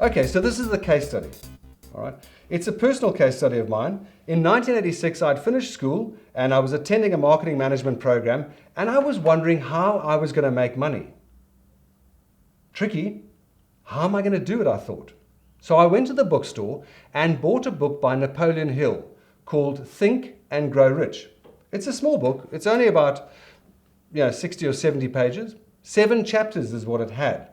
Okay, so this is the case study. All right. It's a personal case study of mine. In 1986, I'd finished school and I was attending a marketing management program, and I was wondering how I was going to make money. Tricky. How am I going to do it, I thought. So I went to the bookstore and bought a book by Napoleon Hill called Think and Grow Rich. It's a small book. It's only about 60 or 70 pages. 7 chapters is what it had.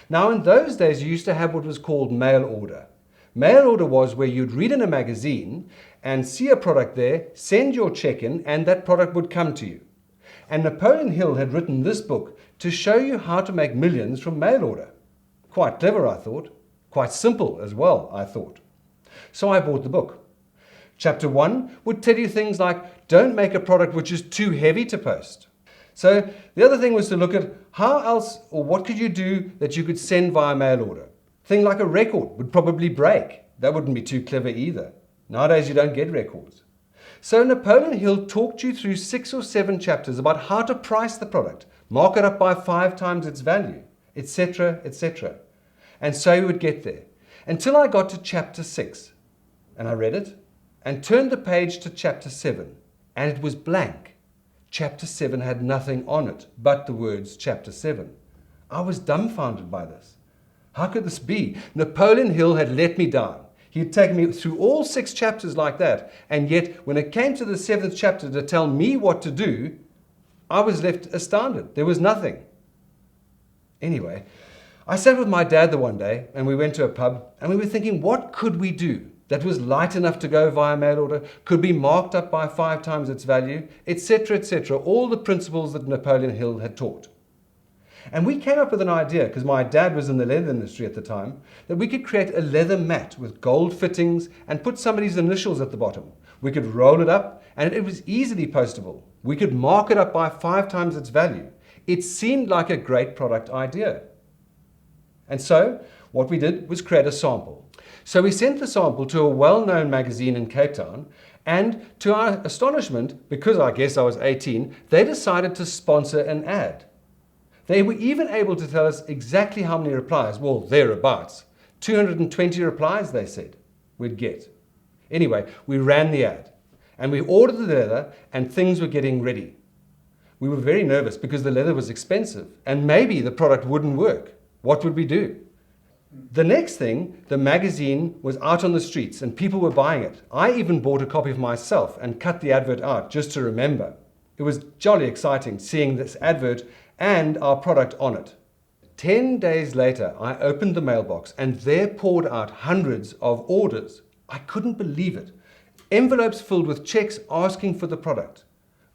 Now, in those days, you used to have what was called mail order. Mail order was where you'd read in a magazine and see a product there, send your check in, and that product would come to you. And Napoleon Hill had written this book to show you how to make millions from mail order. Quite clever, I thought. Quite simple as well, I thought. So I bought the book. Chapter 1 would tell you things like, don't make a product which is too heavy to post. So the other thing was to look at how else or what could you do that you could send via mail order. Thing like a record would probably break. That wouldn't be too clever either. Nowadays you don't get records. So Napoleon Hill talked you through 6 or 7 chapters about how to price the product, mark it up by 5 times its value, etc., etc. And so you would get there. Until I got to chapter 6. And I read it and turned the page to chapter 7. And it was blank. Chapter 7 had nothing on it but the words chapter 7. I was dumbfounded by this. How could this be? Napoleon Hill had let me down. He had taken me through all 6 chapters like that, and yet when it came to the 7th chapter to tell me what to do, I was left astounded. There was nothing. Anyway, I sat with my dad the one day, and we went to a pub, and we were thinking, what could we do that was light enough to go via mail order, could be marked up by 5 times its value, etc., etc., all the principles that Napoleon Hill had taught. And we came up with an idea, because my dad was in the leather industry at the time, that we could create a leather mat with gold fittings and put somebody's initials at the bottom. We could roll it up and it was easily postable. We could mark it up by 5 times its value. It seemed like a great product idea. And so what we did was create a sample. So we sent the sample to a well-known magazine in Cape Town, and to our astonishment, because I guess I was 18, they decided to sponsor an ad. They were even able to tell us exactly how many replies, well, thereabouts. 220 replies, they said, we'd get. Anyway, we ran the ad, and we ordered the leather, and things were getting ready. We were very nervous because the leather was expensive, and maybe the product wouldn't work. What would we do? The next thing, the magazine was out on the streets, and people were buying it. I even bought a copy for myself and cut the advert out just to remember. It was jolly exciting seeing this advert and our product on it. 10 days later, I opened the mailbox and there poured out hundreds of orders. I couldn't believe it. Envelopes filled with checks asking for the product.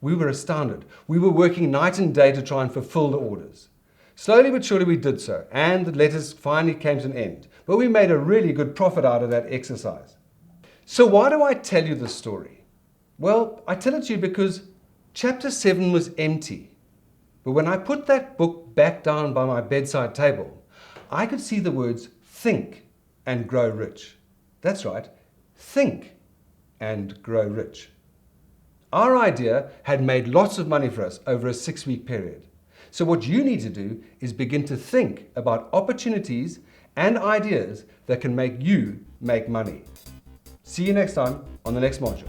We were astounded. We were working night and day to try and fulfill the orders. Slowly but surely we did so, and the letters finally came to an end. But we made a really good profit out of that exercise. So why do I tell you this story? Well, I tell it to you because chapter 7 was empty. But when I put that book back down by my bedside table, I could see the words think and grow rich. That's right, think and grow rich. Our idea had made lots of money for us over a 6-week period. So what you need to do is begin to think about opportunities and ideas that can make you make money. See you next time on the next module.